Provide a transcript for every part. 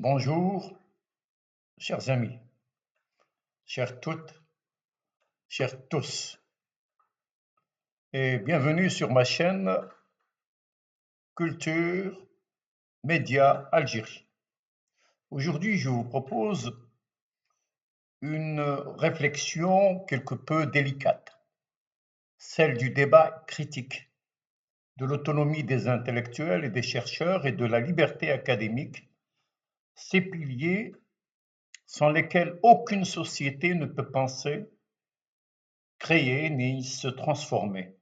Bonjour, chers amis, chères toutes, chers tous, et bienvenue sur ma chaîne Culture Média Algérie. Aujourd'hui, je vous propose une réflexion quelque peu délicate, celle du débat critique, de l'autonomie des intellectuels et des chercheurs et de la liberté académique, ces piliers sans lesquels aucune société ne peut penser, créer ni se transformer.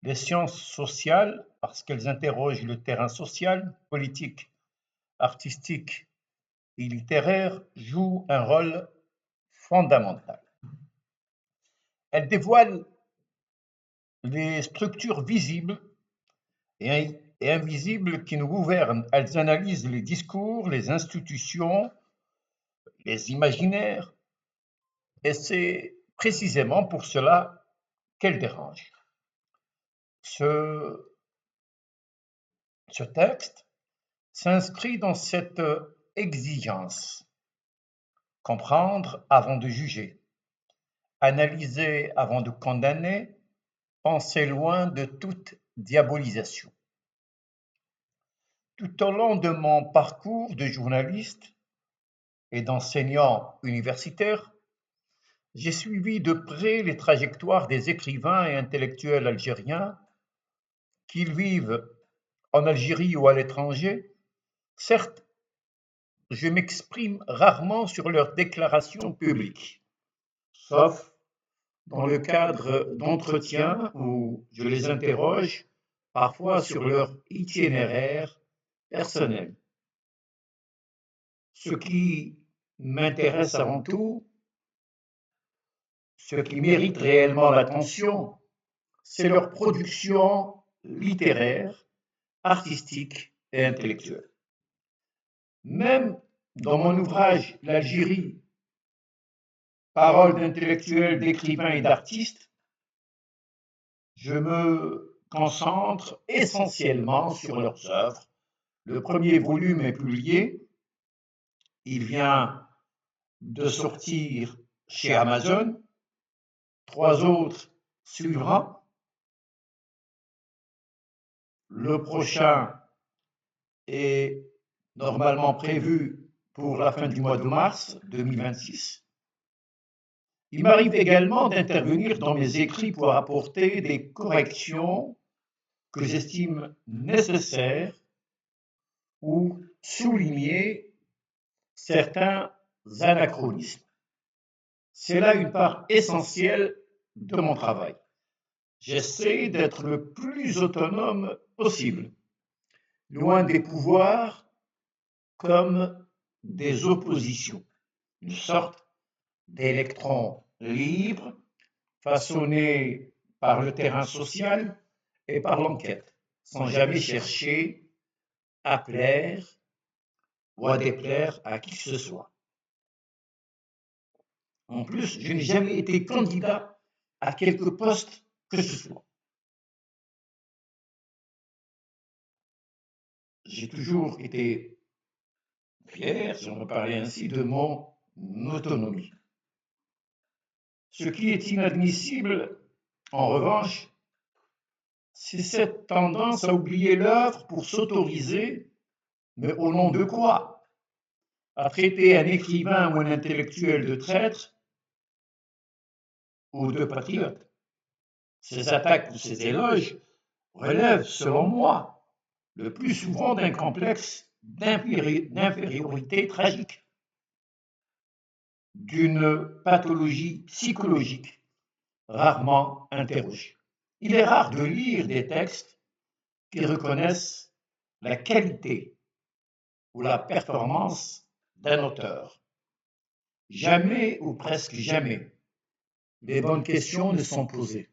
Les sciences sociales, parce qu'elles interrogent le terrain social, politique, artistique et littéraire, jouent un rôle fondamental. Elles dévoilent les structures visibles et invisibles qui nous gouvernent. Elles analysent les discours, les institutions, les imaginaires, et c'est précisément pour cela qu'elles dérangent. Ce texte s'inscrit dans cette exigence: comprendre avant de juger, analyser avant de condamner, penser loin de toute diabolisation. Tout au long de mon parcours de journaliste et d'enseignant universitaire, j'ai suivi de près les trajectoires des écrivains et intellectuels algériens, qu'ils vivent en Algérie ou à l'étranger. Certes, je m'exprime rarement sur leurs déclarations publiques, sauf dans le cadre d'entretiens où je les interroge parfois sur leur itinéraire personnel. Ce qui m'intéresse avant tout, ce qui mérite réellement l'attention, c'est leur production littéraire, artistique et intellectuelle. Même dans mon ouvrage L'Algérie, paroles d'intellectuels, d'écrivains et d'artistes, je me concentre essentiellement sur leurs œuvres. Le premier volume est publié, il vient de sortir chez Amazon, 3 autres suivront. Le prochain est normalement prévu pour la fin du mois de mars 2026. Il m'arrive également d'intervenir dans mes écrits pour apporter des corrections que j'estime nécessaires ou souligner certains anachronismes. C'est là une part essentielle de mon travail. J'essaie d'être le plus autonome possible, loin des pouvoirs comme des oppositions, une sorte d'électron libre façonné par le terrain social et par l'enquête, sans jamais chercher à plaire ou à déplaire à qui que ce soit. En plus, je n'ai jamais été candidat à quelque poste que ce soit. J'ai toujours été fier, si on peut parler ainsi, de mon autonomie. Ce qui est inadmissible, en revanche, c'est cette tendance à oublier l'œuvre pour s'autoriser, mais au nom de quoi? À traiter un écrivain ou un intellectuel de traître ou de patriote. Ces attaques ou ces éloges relèvent, selon moi, le plus souvent d'un complexe d'infériorité tragique, d'une pathologie psychologique rarement interrogée. Il est rare de lire des textes qui reconnaissent la qualité ou la performance d'un auteur. Jamais ou presque jamais, les bonnes questions ne sont posées.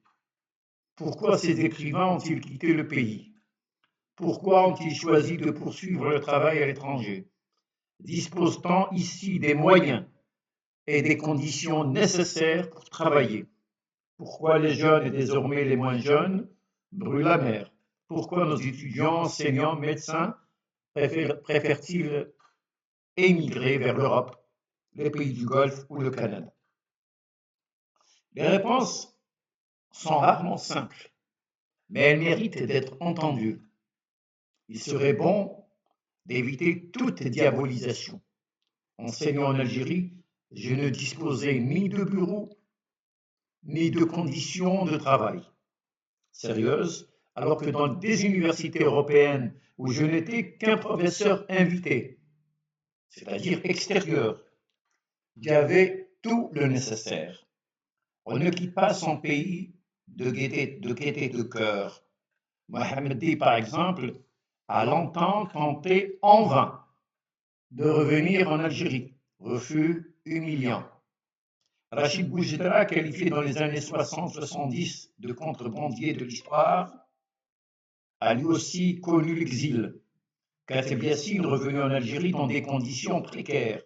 Pourquoi ces écrivains ont-ils quitté le pays? Pourquoi ont-ils choisi de poursuivre le travail à l'étranger? Dispose-t-on ici des moyens et des conditions nécessaires pour travailler? Pourquoi les jeunes et désormais les moins jeunes brûlent la mer? Pourquoi nos étudiants, enseignants, médecins préfèrent-ils émigrer vers l'Europe, les pays du Golfe ou le Canada? Les réponses sont rarement simples, mais elles méritent d'être entendues. Il serait bon d'éviter toute diabolisation. Enseignant en Algérie, je ne disposais ni de bureau, ni de conditions de travail sérieuses, alors que dans des universités européennes où je n'étais qu'un professeur invité, c'est-à-dire extérieur, il y avait tout le nécessaire. On ne quitte pas son pays de gaieté de cœur. Mohamed Di, par exemple, a longtemps tenté en vain de revenir en Algérie. Refus humiliant. Rachid Boujedra, qualifié dans les années 60-70 de contrebandier de l'histoire, a lui aussi connu l'exil. Kateb Yassine, revenu en Algérie dans des conditions précaires,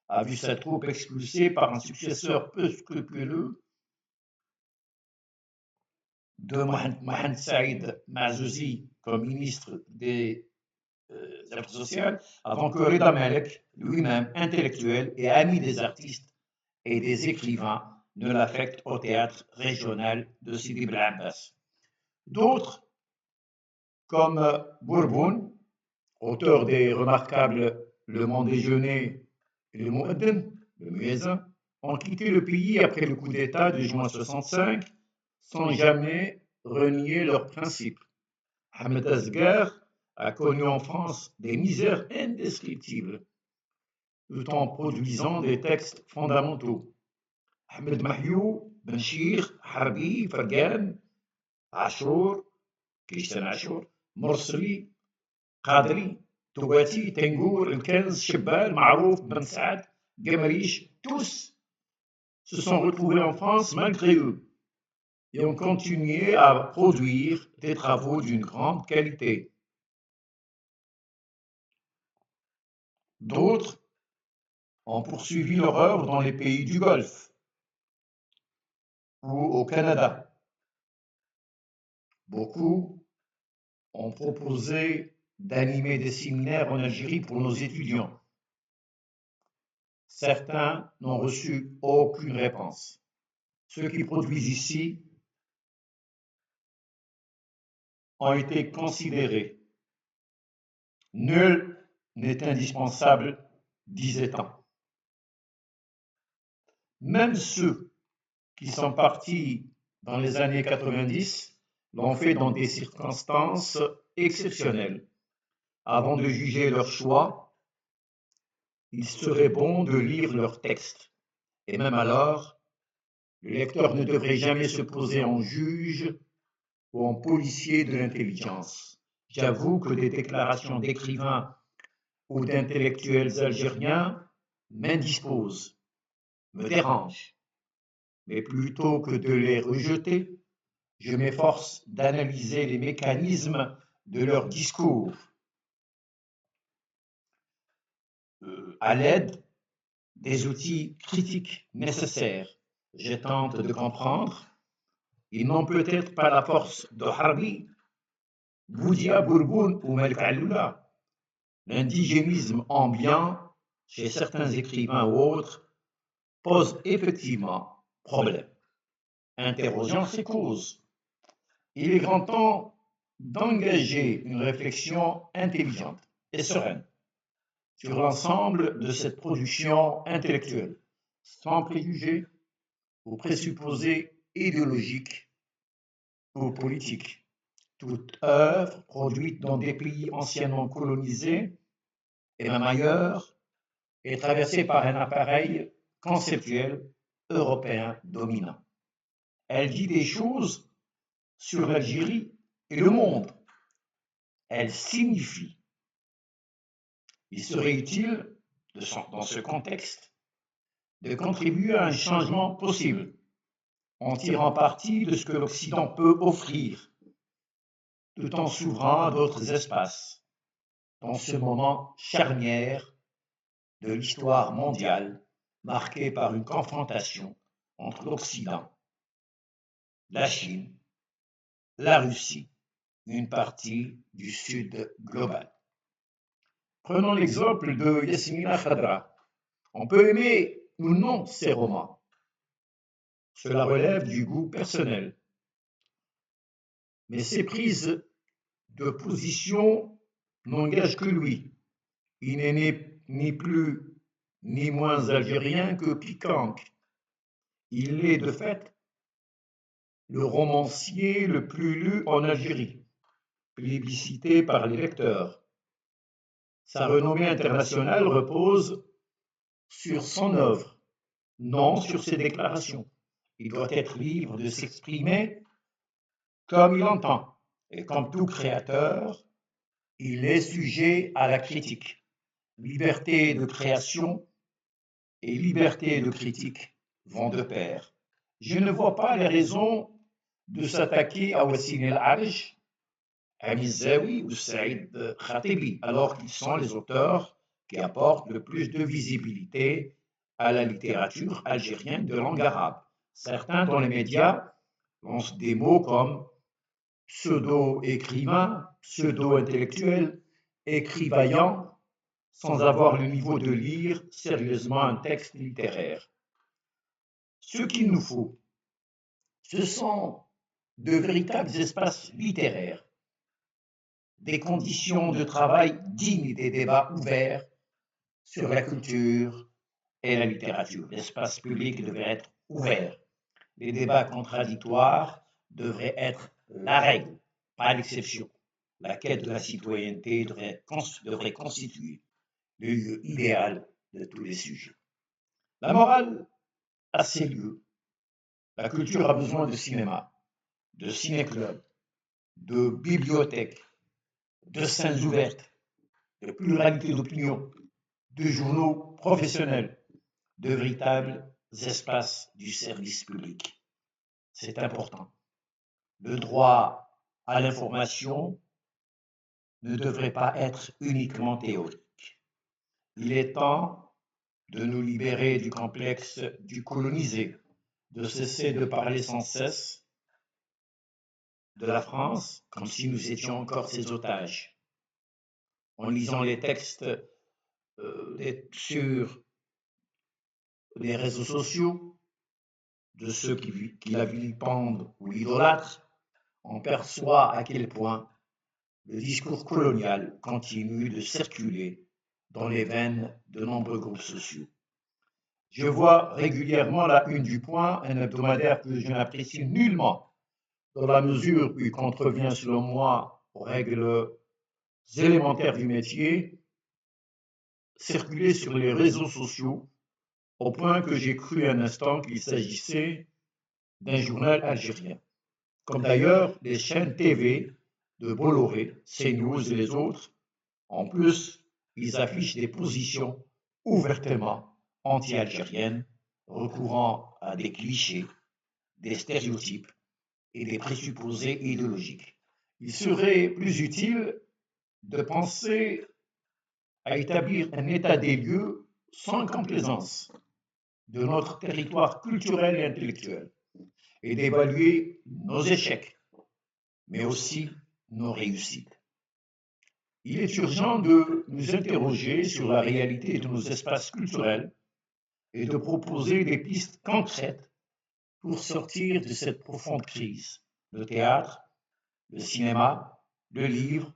a vu sa troupe expulsée par un successeur peu scrupuleux de Mohamed Saïd Mazouzi comme ministre des Affaires sociales, avant que Reda Malek, lui-même intellectuel et ami des artistes et des écrivains, ne l'affecte au théâtre régional de Sidi Bel Abbas. D'autres, comme Bourboun, auteur des remarquables Le Monde Déjeuner et Le Mouaddin, le muezzin, ont quitté le pays après le coup d'État de juin 65 sans jamais renier leurs principes. Ahmed Asghar a connu en France des misères indescriptibles, tout en produisant des textes fondamentaux. Ahmed Mahiou, Benchir, Harbi, Fergan, Achour, Christian Achour, Morsli, Qadri, Touati, Tengour, Elkenz, Chebbal, Marouf, Ben Saad, Gamarish, tous se sont retrouvés en France malgré eux et ont continué à produire des travaux d'une grande qualité. D'autres ont poursuivi leur œuvre dans les pays du Golfe ou au Canada. Beaucoup ont proposé d'animer des séminaires en Algérie pour nos étudiants. Certains n'ont reçu aucune réponse. Ceux qui produisent ici ont été considérés. Nul n'est indispensable, disait-on. Même ceux qui sont partis dans les années 90 l'ont fait dans des circonstances exceptionnelles. Avant de juger leur choix, il serait bon de lire leurs textes. Et même alors, le lecteur ne devrait jamais se poser en juge ou en policier de l'intelligence. J'avoue que des déclarations d'écrivains ou d'intellectuels algériens m'indisposent, me dérangent. Mais plutôt que de les rejeter, je m'efforce d'analyser les mécanismes de leur discours à l'aide des outils critiques nécessaires. Je tente de comprendre. Ils n'ont peut-être pas la force de Harbi, Boudia, Bourboun ou Malik Alloula. L'indigénisme ambiant chez certains écrivains ou autres pose effectivement problème, interrogeant ses causes. Il est grand temps d'engager une réflexion intelligente et sereine sur l'ensemble de cette production intellectuelle, sans préjugés ou présupposés idéologiques ou politiques. Toute œuvre produite dans des pays anciennement colonisés et même ailleurs est traversée par un appareil conceptuel européen dominant. Elle dit des choses sur l'Algérie et le monde. Elle signifie. Il serait utile, dans ce contexte, de contribuer à un changement possible en tirant parti de ce que l'Occident peut offrir, tout en s'ouvrant à d'autres espaces, dans ce moment charnière de l'histoire mondiale marqué par une confrontation entre l'Occident, la Chine, la Russie, une partie du Sud global. Prenons l'exemple de Yasmina Khadra. On peut aimer ou non ses romans. Cela relève du goût personnel. Mais ses prises de position n'engagent que lui. Il n'est ni plus ni moins algérien que Pikank. Il est de fait le romancier le plus lu en Algérie, plébiscité par les lecteurs. Sa renommée internationale repose sur son œuvre, non sur ses déclarations. Il doit être libre de s'exprimer comme il entend. Et comme tout créateur, il est sujet à la critique. Liberté de création et liberté de critique vont de pair. Je ne vois pas les raisons de s'attaquer à Wassim El-Arj, Amin Zawi ou Saïd Khatibi, alors qu'ils sont les auteurs qui apportent le plus de visibilité à la littérature algérienne de langue arabe. Certains dans les médias lancent des mots comme pseudo-écrivain, pseudo-intellectuel, écrivaillant, sans avoir le niveau de lire sérieusement un texte littéraire. Ce qu'il nous faut, ce sont de véritables espaces littéraires, des conditions de travail dignes des débats ouverts sur la culture et la littérature. L'espace public devrait être ouvert. Les débats contradictoires devraient être la règle, pas l'exception. La quête de la citoyenneté devrait constituer le lieu idéal de tous les sujets. La morale a ses lieux. La culture a besoin de cinéma, de ciné-clubs, de bibliothèques, de scènes ouvertes, de pluralité d'opinion, de journaux professionnels, de véritables espaces du service public. C'est important. Le droit à l'information ne devrait pas être uniquement théorique. Il est temps de nous libérer du complexe du colonisé, de cesser de parler sans cesse de la France comme si nous étions encore ses otages. En lisant les textes sur les réseaux sociaux de ceux qui la vilipendent ou l'idolâtrent, on perçoit à quel point le discours colonial continue de circuler dans les veines de nombreux groupes sociaux. Je vois régulièrement la une du Point, un hebdomadaire que je n'apprécie nullement, dans la mesure où il contrevient, selon moi, aux règles élémentaires du métier, circuler sur les réseaux sociaux, au point que j'ai cru un instant qu'il s'agissait d'un journal algérien. Comme d'ailleurs les chaînes TV de Bolloré, CNews et les autres. En plus, ils affichent des positions ouvertement anti-algériennes, recourant à des clichés, des stéréotypes et des présupposés idéologiques. Il serait plus utile de penser à établir un état des lieux sans complaisance de notre territoire culturel et intellectuel et d'évaluer nos échecs, mais aussi nos réussites. Il est urgent de nous interroger sur la réalité de nos espaces culturels et de proposer des pistes concrètes pour sortir de cette profonde crise. Le théâtre, le cinéma, le livre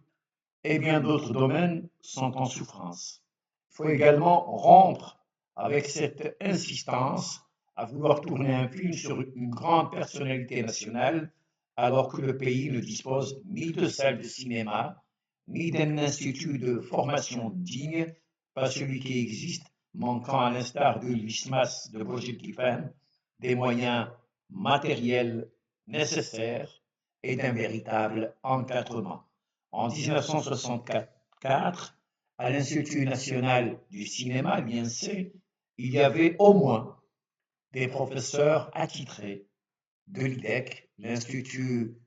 et bien d'autres domaines sont en souffrance. Il faut également rompre avec cette insistance à vouloir tourner un film sur une grande personnalité nationale alors que le pays ne dispose ni de salles de cinéma, ni d'un institut de formation digne, pas celui qui existe, manquant à l'instar de l'ISMAS de Bourg-Kifan des moyens matériels nécessaires et d'un véritable encadrement. En 1964, à l'Institut national du cinéma, l'INC, il y avait au moins des professeurs attitrés de l'IDEC, l'Institut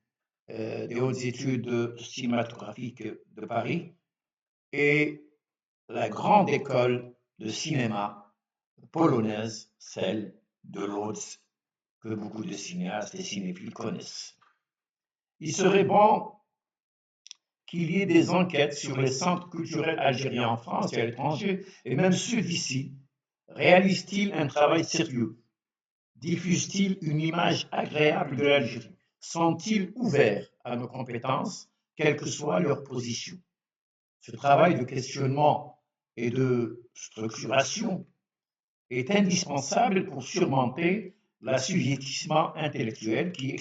des hautes études cinématographiques de Paris, et la grande école de cinéma polonaise, celle de Łódź, que beaucoup de cinéastes et cinéphiles connaissent. Il serait bon qu'il y ait des enquêtes sur les centres culturels algériens en France et à l'étranger, et même ceux d'ici, réalisent-ils un travail sérieux? Diffusent-ils une image agréable de l'Algérie? Sont-ils ouverts à nos compétences, quelle que soit leur position? Ce travail de questionnement et de structuration est indispensable pour surmonter l'assujettissement intellectuel qui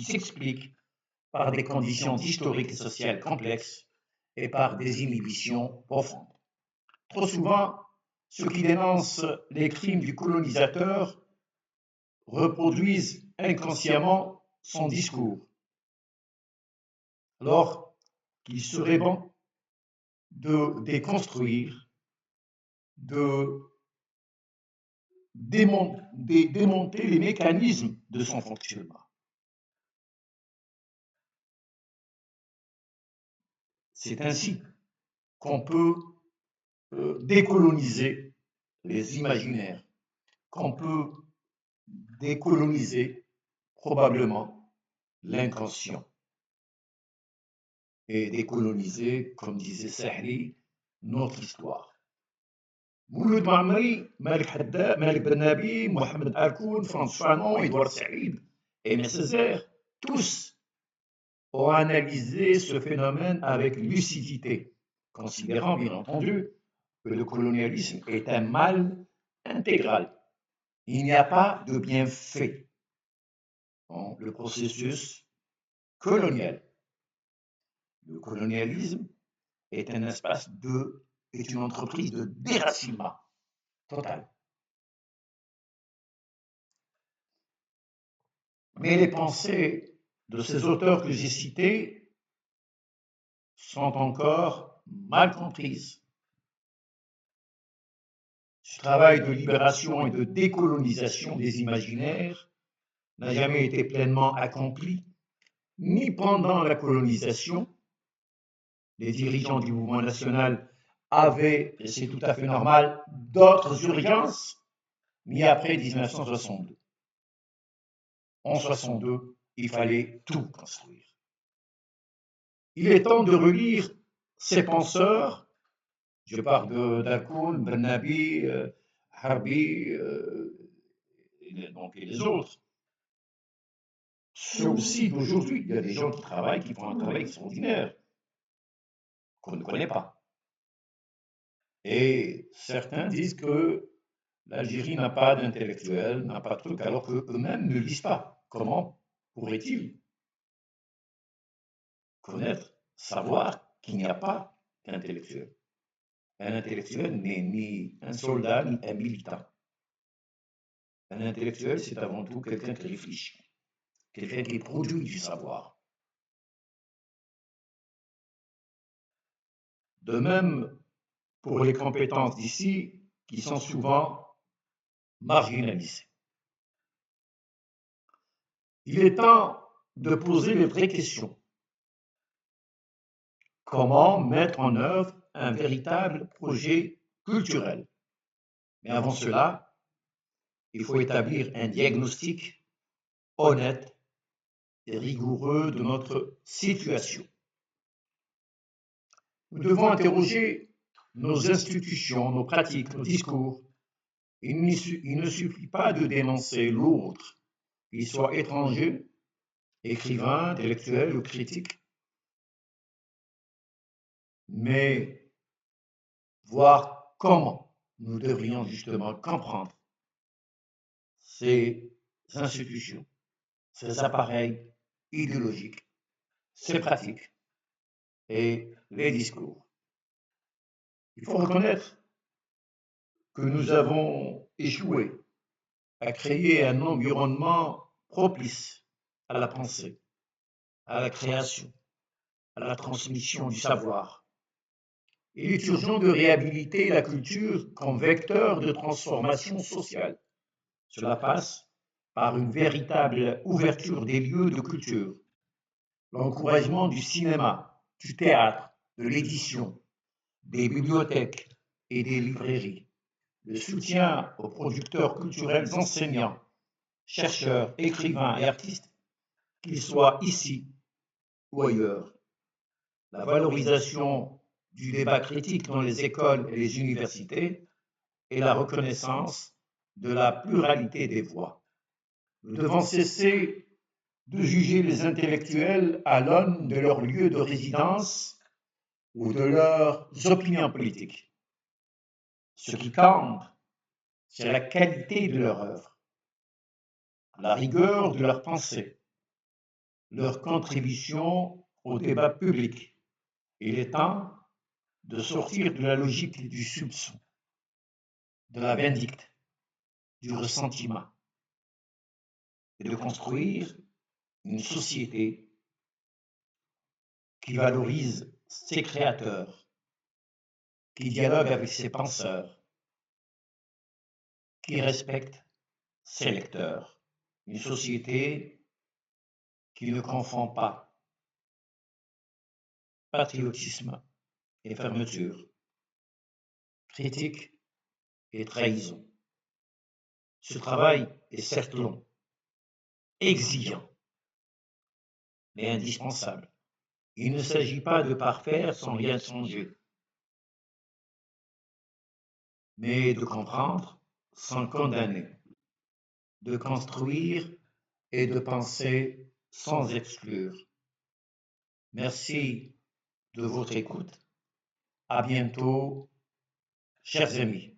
s'explique par des conditions historiques et sociales complexes et par des inhibitions profondes. Trop souvent, ceux qui dénoncent les crimes du colonisateur reproduisent inconsciemment son discours, alors qu'il serait bon de déconstruire, de démonter les mécanismes de son fonctionnement. C'est ainsi qu'on peut décoloniser les imaginaires, qu'on peut décoloniser probablement l'inconscient et décoloniser, comme disait Sahli, notre histoire. Mouloud Maamri, Malik Haddad, Malik Bennabi, Mohamed Alkoun, François Fanon, Édouard Saïd, Aimé Césaire, tous ont analysé ce phénomène avec lucidité, considérant bien entendu que le colonialisme est un mal intégral. Il n'y a pas de bienfait dans le processus colonial. Le colonialisme est est une entreprise de déracinement total. Mais les pensées de ces auteurs que j'ai cités sont encore mal comprises. Ce travail de libération et de décolonisation des imaginaires n'a jamais été pleinement accompli, ni pendant la colonisation. Les dirigeants du mouvement national avaient, et c'est tout à fait normal, d'autres urgences, ni après 1962. En 1962, il fallait tout construire. Il est temps de relire ces penseurs, je parle d'Alkoun, Bennabi, Harbi, et les autres, ceux aussi d'aujourd'hui. Il y a des gens qui travaillent, qui font un travail extraordinaire, qu'on ne connaît pas. Et certains disent que l'Algérie n'a pas d'intellectuels, n'a pas de trucs, alors qu'eux-mêmes ne lisent pas. Comment pourraient-ils connaître, savoir qu'il n'y a pas d'intellectuel? Un intellectuel n'est ni un soldat, ni un militant. Un intellectuel, c'est avant tout quelqu'un qui réfléchit, quelqu'un qui produit du savoir. De même pour les compétences d'ici, qui sont souvent marginalisées. Il est temps de poser les vraies questions. Comment mettre en œuvre un véritable projet culturel? Mais avant cela, il faut établir un diagnostic honnête et rigoureux de notre situation. Nous devons interroger nos institutions, nos pratiques, nos discours. Il ne suffit pas de dénoncer l'autre, qu'il soit étranger, écrivain, intellectuel ou critique, mais voir comment nous devrions justement comprendre ces institutions, ces appareils idéologiques, ces pratiques et les discours. Il faut reconnaître que nous avons échoué à créer un environnement propice à la pensée, à la création, à la transmission du savoir. Il est urgent de réhabiliter la culture comme vecteur de transformation sociale. Cela passe par une véritable ouverture des lieux de culture, l'encouragement du cinéma, du théâtre, de l'édition, des bibliothèques et des librairies, le soutien aux producteurs culturels enseignants, chercheurs, écrivains et artistes, qu'ils soient ici ou ailleurs. la valorisation du débat critique dans les écoles et les universités et la reconnaissance de la pluralité des voix. Nous devons cesser de juger les intellectuels à l'aune de leur lieu de résidence ou de leurs opinions politiques. Ce qui compte, c'est la qualité de leur œuvre, la rigueur de leur pensée, leur contribution au débat public. Il est temps de sortir de la logique du soupçon, de la vindicte, du ressentiment, et de construire une société qui valorise ses créateurs, qui dialogue avec ses penseurs, qui respecte ses lecteurs. Une société qui ne confond pas patriotisme et fermeture, critique et trahison. Ce travail est certes long, exigeant, mais indispensable. Il ne s'agit pas de parfaire sans rien changer, mais de comprendre sans condamner, de construire et de penser sans exclure. Merci de votre écoute. À bientôt, chers amis.